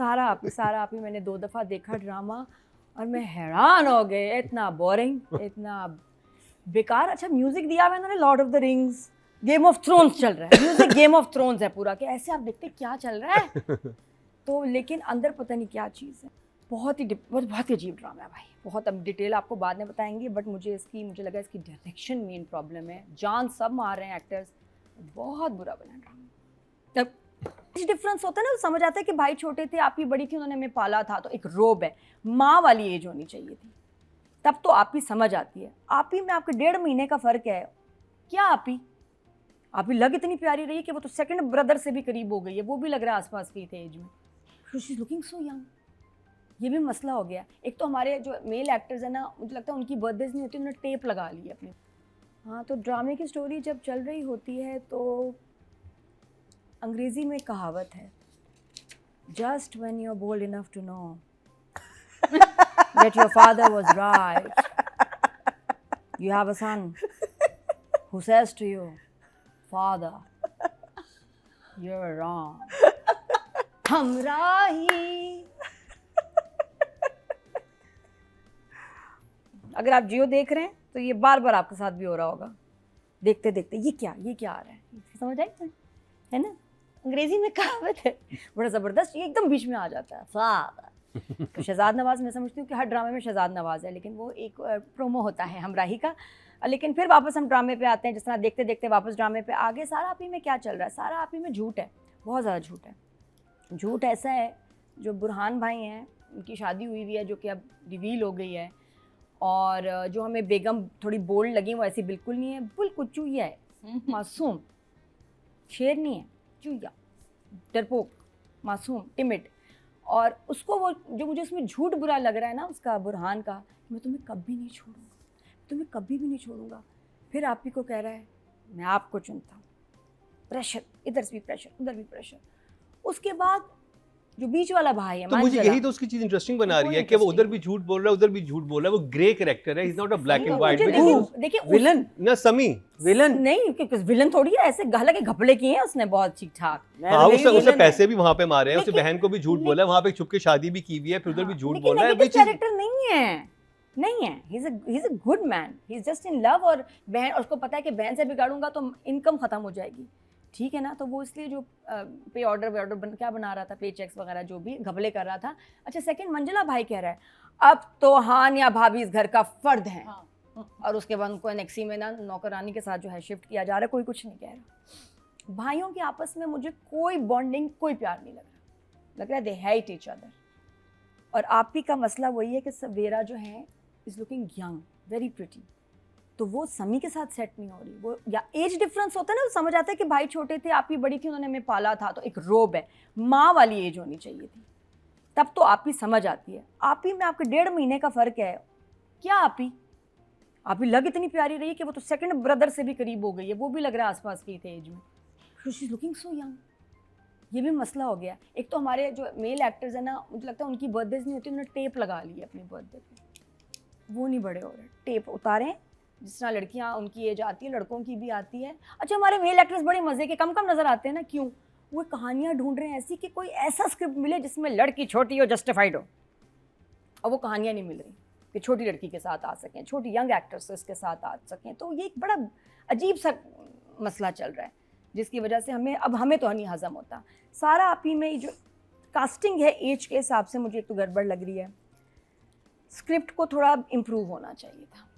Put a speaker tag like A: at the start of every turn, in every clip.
A: सारा आप ही मैंने 2 दफ़ा देखा ड्रामा और मैं हैरान हो गई, इतना बोरिंग, इतना बेकार। अच्छा म्यूजिक दिया हुआ है इन्होंने, Lord of the rings, game of thrones चल रहा है, म्यूजिक गेम ऑफ थ्रोन्स है पूरा, कि ऐसे आप देखते क्या चल रहा है। तो लेकिन अंदर पता नहीं क्या चीज़ है, बहुत ही अजीब ड्रामा है भाई, बहुत। अब डिटेल आपको बाद में बताएंगे, बट मुझे लगा इसकी डायरेक्शन मेन प्रॉब्लम है। जान सब मार रहे हैं एक्टर्स, बहुत बुरा बना ड्रामा। तब डिफरेंस होता है ना, तो समझ आता है कि भाई छोटे थे, आप ही बड़ी थी, उन्होंने हमें पाला था, तो एक रोब है, माँ वाली एज होनी चाहिए थी, तब तो आप ही समझ आती है। आप ही में आपके 1.5 महीने का फ़र्क है, क्या आप ही लग इतनी प्यारी रही है कि वो तो सेकंड ब्रदर से भी करीब हो गई है, वो भी लग रहा है आसपास की थे एज में। She is looking so young, ये भी मसला हो गया। एक तो हमारे जो मेल एक्टर्स हैं ना, मुझे लगता है उनकी बर्थडेज नहीं होती, उन्होंने टेप लगा ली है अपने। हाँ, तो ड्रामे की स्टोरी जब चल रही होती है तो अंग्रेज़ी में कहावत है, just when you are bold enough to know that your father was right, you have a son who says to you, father, you're wrong, हमरा ही। अगर आप जियो देख रहे हैं तो ये बार बार आपके साथ भी हो रहा होगा, देखते देखते ये क्या आ रहा है, समझ आई है ना। अंग्रेजी में कहावत है, बड़ा ज़बरदस्त, ये एकदम बीच में आ जाता है, फादर। तो शहजाद नवाज़, मैं समझती हूँ कि हर ड्रामे में शहजाद नवाज़ है, लेकिन वो एक प्रोमो होता है हमराही का। लेकिन फिर वापस हम ड्रामे पे आते हैं, जिस तरह देखते देखते वापस ड्रामे पे आगे। सारा आप ही में क्या चल रहा है, सारा आप ही में झूठ है, बहुत ज़्यादा झूठ है। झूठ ऐसा है, जो बुरहान भाई हैं, उनकी शादी हुई हुई है, जो कि अब रिवील हो गई है, और जो हमें बेगम थोड़ी बोल्ड लगी, वो ऐसी बिल्कुल नहीं है, बिल्कुल चूहिया है, मासूम, शेर नहीं है, चूहिया, डरपोक, मासूम, टिमिड। और उसको वो जो मुझे उसमें झूठ बुरा लग रहा है ना उसका, बुरहान का, मैं तुम्हें कभी नहीं छोड़ूंगा, तुम्हें कभी भी नहीं छोड़ूंगा। फिर आप ही को कह रहा है मैं आपको चुनता हूँ, प्रेशर, इधर भी प्रेशर, उधर भी प्रेशर। उसके बाद जो बीच वाला भाई है,
B: तो मुझे यही तो उसकी चीज इंटरेस्टिंग बना रही है कि वो उधर भी झूठ बोल रहा है, उधर भी झूठ बोल रहा है। वो ग्रे कैरेक्टर है, he is not a black and white.
A: देखिए
C: विलन
B: ना, समी
C: विलन
A: नहीं, क्योंकि विलन थोड़ी है, ऐसे हालांकि घपले किए हैं उसने बहुत ठीक ठाक।
B: हाँ, उसे पैसे भी वहां पे मारे हैं, उसकी बहन को भी झूठ बोला है, वहां पे छुप के शादी भी की हुई है, फिर उधर भी झूठ बोल रहा है।
A: कैरेक्टर नहीं है, he is a good man, he is just in love. और बहन, उसको पता है कि बहन से बिगाड़ूंगा तो इनकम खत्म हो जाएगी, ठीक है ना। तो वो इसलिए जो पे ऑर्डर क्या बना रहा था, पे चेक्स वगैरह जो भी घपले कर रहा था। अच्छा, सेकंड मंजिला भाई कह रहा है अब तो हान या भाभी इस घर का फर्द है, और उसके बाद उनको एनेक्सी में ना नौकरानी के साथ जो है शिफ्ट किया जा रहा है। कोई कुछ नहीं कह रहा। भाइयों के आपस में मुझे कोई बॉन्डिंग, कोई प्यार नहीं लग रहा है दे हेट ईच अदर। और आप ही का मसला वही है कि सवेरा जो है is looking young, very pretty, तो वो समी के साथ सेट नहीं हो रही। वो या एज डिफरेंस होता है ना, तो समझ आता है कि भाई छोटे थे, आप ही बड़ी थी, उन्होंने हमें पाला था, तो एक रोब है, माँ वाली एज होनी चाहिए थी, तब तो आप ही समझ आती है। आप ही में आपके 1.5 महीने का फ़र्क है, क्या आप ही लग इतनी प्यारी रही है कि वो तो सेकंड ब्रदर से भी करीब हो गई है, वो भी लग रहा है आसपास की थे एज में। She is looking so young, ये भी मसला हो गया। एक तो हमारे जो मेल एक्टर्स हैं ना, मुझे लगता है उनकी बर्थडेज नहीं होती, उन्होंने टेप लगा ली है अपनी बर्थडे पे, वो नहीं बड़े हो रहे, टेप उतारें। जिस तरह लड़कियां उनकी एज आती है, लड़कों की भी आती है। अच्छा, हमारे मेल एक्टर्स बड़े मज़े के कम नज़र आते हैं ना, क्यों? वो कहानियाँ ढूंढ रहे हैं ऐसी कि कोई ऐसा स्क्रिप्ट मिले जिसमें लड़की छोटी हो, जस्टिफाइड हो, और वो कहानियाँ नहीं मिल रही कि छोटी लड़की के साथ आ सकें, छोटी यंग एक्ट्रेसेस के साथ आ सकें। तो ये एक बड़ा अजीब सा मसला चल रहा है, जिसकी वजह से हमें तो नहीं हज़म होता। सारा आप ही में जो कास्टिंग है एज के हिसाब से मुझे एक तो गड़बड़ लग रही है। स्क्रिप्ट को थोड़ा इम्प्रूव होना चाहिए था,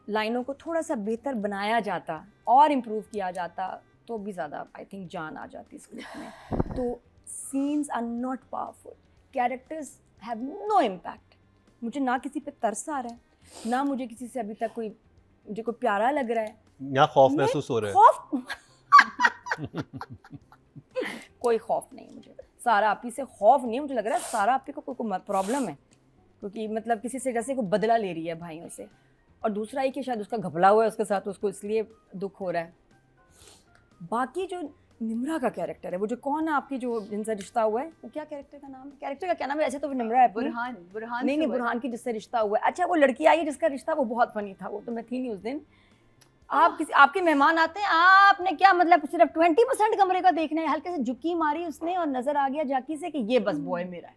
A: लाइनों को थोड़ा सा बेहतर बनाया जाता और इम्प्रूव किया जाता तो भी ज़्यादा आई थिंक जान आ जाती स्क्रिप्ट में। तो scenes are not powerful, characters have no impact. मुझे ना किसी पे तरस आ रहा है, ना मुझे किसी से अभी तक मुझे कोई प्यारा लग रहा है,
B: या खौफ महसूस हो रहा है।
A: कोई खौफ नहीं मुझे, सारा आप ही से खौफ नहीं है। मुझे लग रहा है सारा आप ही को कोई प्रॉब्लम है, क्योंकि मतलब किसी से जैसे कोई बदला ले रही है भाइयों से। और दूसरा ही कि शायद उसका घपला हुआ है उसके साथ, उसको इसलिए दुख हो रहा है। बाकी जो निम्रा का कैरेक्टर है, वो जो कौन है आपकी जो जिनसे रिश्ता हुआ है, वो क्या कैरेक्टर का नाम है? कैरेक्टर का क्या नाम है? ऐसे तो निम्रा है,
D: बुरहान
A: नहीं बुरहान की जिससे रिश्ता हुआ है। अच्छा, वो लड़की आई है जिसका रिश्ता, वो बहुत फनी था, वो तो मैं थी नहीं उस दिन। आप किसी आपके मेहमान आते हैं, आपने क्या मतलब सिर्फ 20% कमरे का देखना है, हल्के से झुकी मारी उसने और नजर आ गया झांकी से कि ये बस बॉय मेरा है।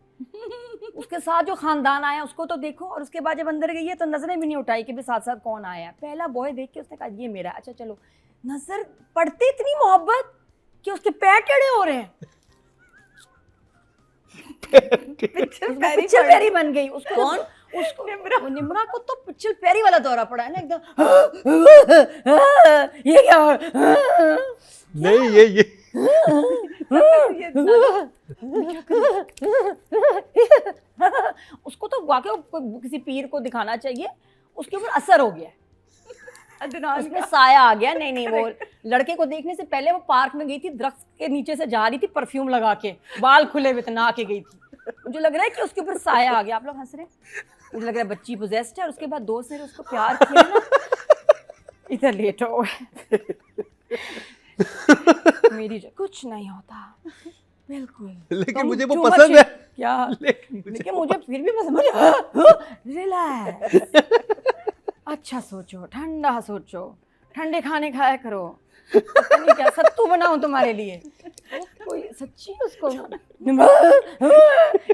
A: उसके साथ जो खानदान आया उसको तो देखो, और उसके बाद जब अंदर गई है तो नजरें भी नहीं उठाई कि भी साथ साथ कौन आया है। पहला बॉय देख के उसने कहा ये मेरा, अच्छा चलो। नजर पड़ती इतनी मोहब्बत कि उसके पैर टेढ़े हो रहे हैं, पिक्चर पैरी बन गई। उसको
C: कौन?
A: उसको निम्रा को तो पिक्चर पैरी वाला दौरा पड़ा है ना एकदम। ये क्या
B: नहीं ये
A: उसको तो वाकई किसी पीर को दिखाना चाहिए, उसके ऊपर असर हो गया, उसमें साया आ गया। नहीं वो लड़के को देखने से पहले वो पार्क में गई थी, दरख्त के नीचे से जा रही थी परफ्यूम लगा के, बाल खुले हुए नहा के गई थी। मुझे लग रहा है कि उसके ऊपर साया आ गया। आप लोग हंस रहे हैं, मुझे लग रहा है बच्ची पोजेस्ड है, और उसके बाद दोस्त ने उसको प्यार किया ना, इधर लेट हो। मेरी कुछ नहीं होता बिल्कुल,
B: लेकिन मुझे वो पसंद है।
A: क्या? लेकिन मुझे फिर भी पसंद, रिलैक्स, अच्छा सोचो, ठंडा सोचो, ठंडे खाने खाया करो, पता नहीं क्या सत्तू बनाऊं तुम्हारे लिए। कोई सच्ची उसको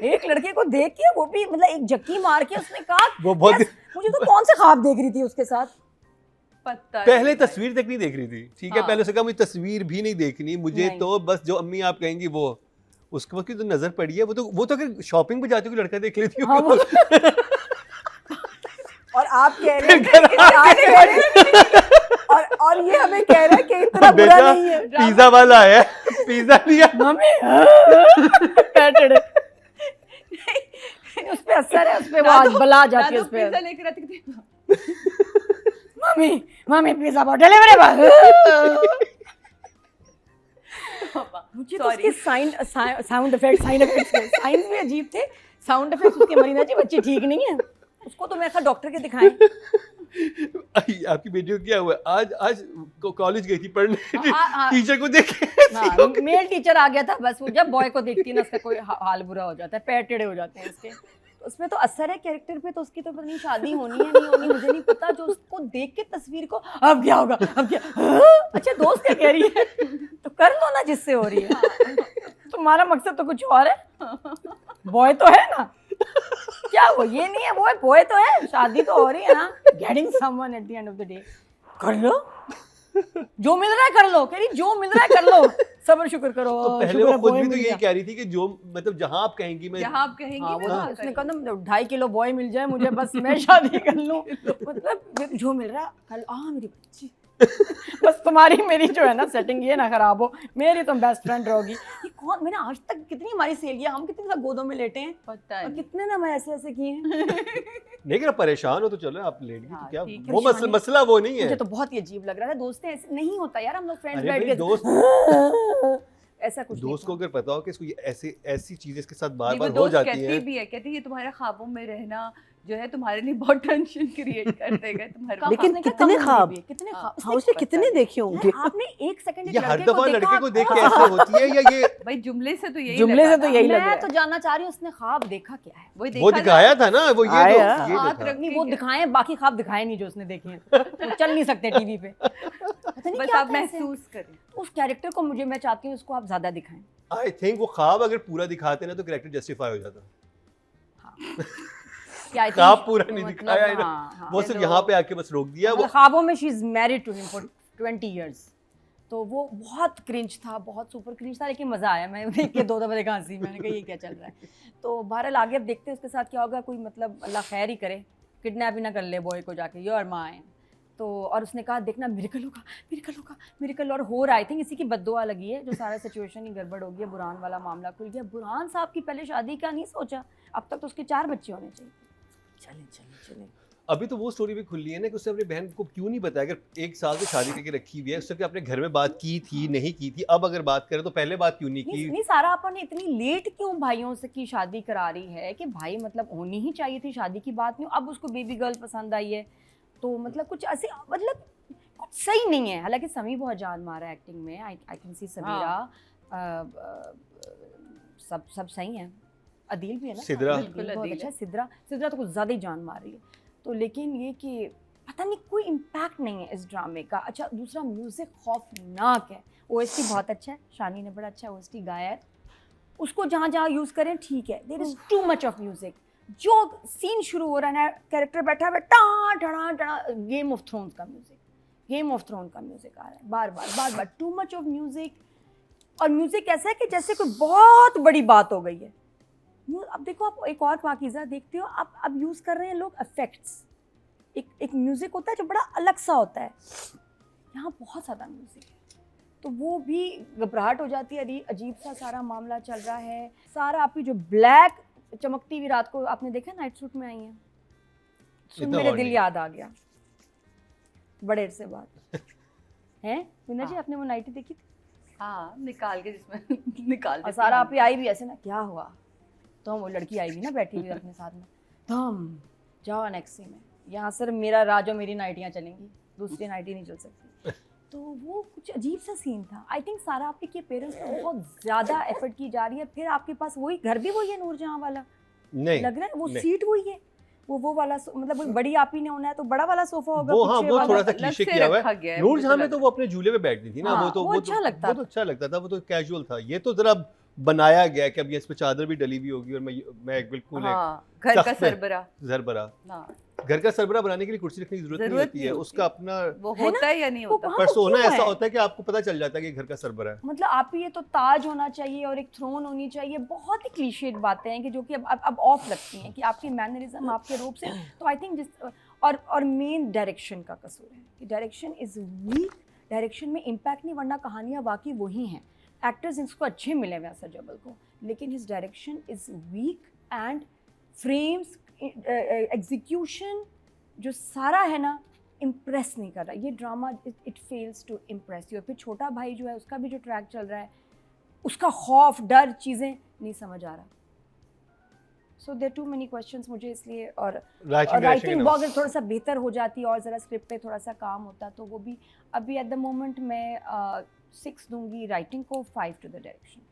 A: एक लड़के को देख के वो भी मतलब एक झक्की मार के उसने कहा
B: वो बहुत
A: मुझे तो कौन से ख्वाब देख रही थी उसके साथ,
C: पता
B: पहले तस्वीर तक नहीं देख रही थी, ठीक है।
A: हाँ।
B: पहले से कहा मुझे तस्वीर भी नहीं देखनी, मुझे
A: नहीं।
B: तो बस जो अम्मी आप कहेंगी वो, उसके वक्त की तो नजर पड़ी है। वो तो अगर शॉपिंग पे जाती हो लड़का देख लेती हो।
A: हाँ, वो-
C: और आप कह रहे हैं और ये हमें कह रहा है कि इतना बुरा
B: बेटा
C: नहीं है।
B: पिज्जा वाला आया है, पिज्जा लिया।
A: मम्मी उस पे असर है, उस पे वो बला जाती है उस पे।
C: पिज्जा लेकर आती थी।
A: मम्मी पिज्जा बहुत डिलीवरी बॉय। मुझे तो उसके साउंड इफेक्ट्स भी अजीब थे। साउंड इफेक्ट्स उसके मरीना जी बच्ची ठीक नहीं है, उसको तो मेरे डॉक्टर के दिखाएं।
B: आपकी बेटी को क्या हुआ? आज कॉलेज गई थी पढ़ने,
A: हाँ।
B: टीचर को देख
A: हाँ, मेल टीचर आ गया था, बस वो जब बॉय को देखती है ना उसका कोई हाल बुरा हो जाता है, पैर टेढ़े हो जाते हैं उसके। तो उसमें तो असर है कैरेक्टर पे, तो उसकी तो पता नहीं शादी होनी है नहीं होनी, मुझे नहीं पता। जो उसको देख के तस्वीर को अब क्या होगा, अब क्या, अच्छा दोस्त क्या कह रही है, तो कर लो ना जिससे हो रही है। तुम्हारा मकसद तो कुछ और है, बॉय तो है ना, क्या वो ये नहीं है, वो है बॉय तो है, शादी तो हो रही है ना, getting someone at the end of the day. कर लो जो मिल रहा है, कर लो, कह रही जो मिल रहा है कर लो, सब्र शुक्र करो।
B: तो पहले वो खुद भी तो यही कह रही थी कि जो मतलब जहाँ आप कहेंगी मैं,
C: जहाँ आप कहेंगी
A: हाँ,
C: मैं
A: वो
C: वहाँ
A: तो उसने
C: करूँगी।
A: कहा ना 2.5 किलो बॉय मिल जाए मुझे, बस मैं शादी कर लूं। मतलब जो मिल रहा कल मेरी बच्ची, बस तुम्हारी मेरी जो है ना सेटिंग ये ना खराब हो, मेरी तुम बेस्ट फ्रेंड रहोगी। ये कौन, मैंने आज तक कितनी हमारी सहेलियां, हम कितने गोदों में लेटे हैं,
C: पता
A: और
C: है।
A: कितने ना मैं ऐसे किए हैं।
B: लेकिन आप परेशान हो तो चलो आप लेट गई,
C: हाँ,
B: तो क्या
C: ठीक है।
B: वो मसला वो नहीं है।
A: मुझे तो बहुत ही अजीब लग रहा था। दोस्त ऐसे नहीं होता यार, हम लोग फ्रेंड्स
B: अरे
A: बैठ
B: भाई
A: के
B: दोस्त
A: ऐसा कुछ
B: दोस्त को
A: नहीं।
B: अगर पता हो कि इसको ये ऐसी चीजें इसके साथ बार
C: नहीं, वो
B: बार हो
C: दोस्त
B: जाती
C: कहती
B: हैं,
C: भी है, कहती है ये तुम्हारे ख्वाबों में रहना जो है तुम्हारे लिए बहुत टेंशन क्रिएट कर देगा तुम्हारे।
D: लेकिन कितने ख्वाब,
A: कितने
C: हाँ,
A: ख्वाब
D: हाँ उसने कितने देखे होंगे।
A: आपने एक सेकंड
B: ये हर दफा लड़के को देख के ऐसे होती है, या ये
C: भाई जुमले से तो यही
D: जुमले से
C: लगा
D: तो
C: ना।
D: यही लग रहा
A: मैं
D: है।
A: तो जानना चाह रही हूँ उसने ख्वाब देखा क्या है।
C: वही
B: वो
C: देखा
B: दिखाया था ना, वो ये
D: आया।
B: ये
C: हाथ
B: देखा।
C: रख
A: नहीं वो दिखाए, बाकी ख्वाब दिखाए नहीं जो उसने देखे हैं, वो चल नहीं सकते टीवी पे, पता नहीं
C: बस
A: क्या
C: आप
A: था ऐसे।
C: महसूस करें।
A: उस कैरेक्टर को मैं चाहती हूँ उसको आप ज्यादा दिखाएं।
B: आई थिंक वो ख्वाब अगर पूरा दिखाते ना तो कैरेक्टर जस्टिफाई हो जाता।
A: क्या I think
B: ख्वाब पूरा नहीं
A: मतलब,
B: दिखाया है ना,
A: हाँ,
B: वो सिर्फ यहाँ पे आके बस रोक दिया। वो
A: मतलब ख्वाबों में she is married to him for 20 years, तो वो बहुत क्रिंज था, बहुत सुपर क्रिंज था, लेकिन मज़ा आया। मैं देख के 2 दफे देखा हंसी, मैंने कहा ये क्या चल रहा है। तो बहरहाल आगे अब देखते हैं उसके साथ क्या होगा। कोई मतलब अल्लाह खैर ही करे, किडनैप ही ना कर ले बॉय को जाके, योर माय। तो और उसने कहा देखना मिरेकल होगा, मिरेकल होगा, मिरेकल, और हो रहा। आई थिंक इसी की बद्दुआ लगी है, जो सारा सिचुएशन ही गड़बड़ हो गया, बुरहान वाला मामला खुल गया। बुरहान साहब की पहले शादी का नहीं सोचा, अब तक तो उसके 4 बच्चे होने चाहिए। चले
B: अभी तो वो स्टोरी भी खुली है ना कि उसने अपनी बहन को क्यों नहीं बताया। अगर 1 साल से शादी करके रखी हुई है, उससे अपने घर में बात की थी नहीं की थी, अब अगर बात करें तो पहले बात क्यों नहीं की।
A: नहीं सारा अपन ने इतनी लेट क्यों भाइयों से की शादी करा रही है कि भाई मतलब होनी ही चाहिए थी शादी की बात नहीं, अब उसको बेबी गर्ल पसंद आई है, तो मतलब कुछ ऐसे मतलब कुछ सही नहीं है। हालांकि समी बहुत जान मारा है एक्टिंग में, आई कैन सी समीरा, सब सही है, अदील भी है ना,
B: सिद्रा।
A: अदील
C: बिल्कुल
A: बहुत
C: अदील
A: अच्छा
C: है।
A: है। सिद्रा तो कुछ ज़्यादा ही जान मार रही है। तो लेकिन ये कि पता नहीं कोई इम्पैक्ट नहीं है इस ड्रामे का। अच्छा दूसरा म्यूज़िक खौफनाक है, ओएसटी बहुत अच्छा है, शानी ने बड़ा अच्छा ओएसटी गाया है, उसको जहाँ जहाँ यूज़ करें ठीक है। There is too much of music. जो सीन शुरू हो रहा है, कैरेक्टर बैठा है टा टड़ा टड़ा, गेम ऑफ थ्रोन्स का म्यूज़िक, गेम ऑफ थ्रोन का म्यूज़िक आ रहा है बार बार, टू मच ऑफ म्यूज़िक। और म्यूज़िक ऐसा है कि जैसे कोई बहुत बड़ी बात हो गई है। अब देखो आप एक और पाकीज़ा देखते हो, आप अब यूज़ कर रहे हैं लोग इफेक्ट्स। एक म्यूज़िक होता है जो बड़ा अलग सा होता है, यहाँ बहुत ज़्यादा म्यूज़िक है, तो वो भी घबराहट हो जाती है। अजीब सा सारा मामला चल रहा है। सारा आपकी जो ब्लैक चमकती हुई रात को आपने देखा नाइट सूट में आई हैं, सुन
B: इतना
A: मेरे
B: और
A: दिल
B: नहीं।
A: याद आ गया बड़े से बाद हैं। मीना जी आपने वो नाइटी देखी थी?
C: हाँ, निकाल के जिसमें निकाल
A: और
C: देती
A: सारा
C: हैं।
A: आप ही आई भी ऐसे ना, क्या हुआ? तो वो लड़की आई भी ना बैठी हुई अपने साथ में, तुम जाओ नेक्सी में, यहाँ सिर्फ मेरा राज और मेरी नाइटियाँ चलेंगी, दूसरी नाइटी नहीं चल सकती। तो वो कुछ अजीब सा सीन था। आई थिंक सारा आपके के पेरेंट्स को बहुत ज़्यादा एफर्ट की जा रही है। फिर आपके पास वही घर भी वही है नूरजहां वाला,
B: नहीं
A: लग रहा है वो
B: नहीं।
A: सीट वही है, वो वाला मतलब वो बड़ी आपी ने होना है तो बड़ा वाला सोफा होगा
B: वो हाँ
A: पीछे
B: वो
A: वाला।
B: थोड़ा सा
C: अलग
B: क्लीशे
C: से
B: किया हुआ
C: रखा
B: है।
C: गया है,
B: नूरजहां
C: मुझे
B: में
C: लग
B: तो वो अपने झूले पे बैठती थी ना,
A: हाँ,
B: वो तो
A: वो अच्छा लगता
B: वो तो अच्छा लगता था, वो तो कैजुअल था। ये तो जरा बनाया गया है कि अब ये इस पे चादर भी डली हुई होगी और मैं बिल्कुल
C: हाँ, घर का
B: सख्त में-
C: सरबरा।
B: जरबरा
C: हाँ,
B: घर का सरबरा बनाने के लिए कुर्सी रखने की जरूरत नहीं
C: जरूरत
B: होती
C: नहीं
B: है,
C: होती।
B: उसका अपना
C: वो
A: है ना?
C: होता है या नहीं
A: वो
C: होता?
A: वहाँ
B: परसोना
A: क्यों
B: ऐसा
A: है?
B: होता है कि आपको पता चल जाता है कि घर का सरबरा है।
A: मतलब आप ये तो ताज होना चाहिए और एक थ्रोन होनी चाहिए, बहुत ही क्लीशेड बातें हैं कि जो कि अब ऑफ लगती हैं कि आपके मैनरिज्म आपके रूप से। तो आई थिंक और मेन डायरेक्शन का कसूर है कि डायरेक्शन इज़ वीक। डायरेक्शन में इम्पैक्ट नहीं, वरना कहानियाँ वाकई वही हैं, एक्टर्स इसको अच्छे मिले हुए असर जबल को, लेकिन his direction is weak and frames execution जो सारा है ना इम्प्रेस नहीं कर रहा। ये drama it fails to impress you. फिर छोटा भाई जो है उसका भी जो ट्रैक चल रहा है, उसका खौफ डर चीज़ें नहीं समझ आ रहा। So there too many questions मुझे इसलिए। और राइटिंग अगर थोड़ा सा बेहतर हो जाती और ज़रा स्क्रिप्ट पे थोड़ा सा काम होता तो वो भी। अभी एट द मोमेंट मैं 6 दूंगी राइटिंग को, 5 टू द डायरेक्शन।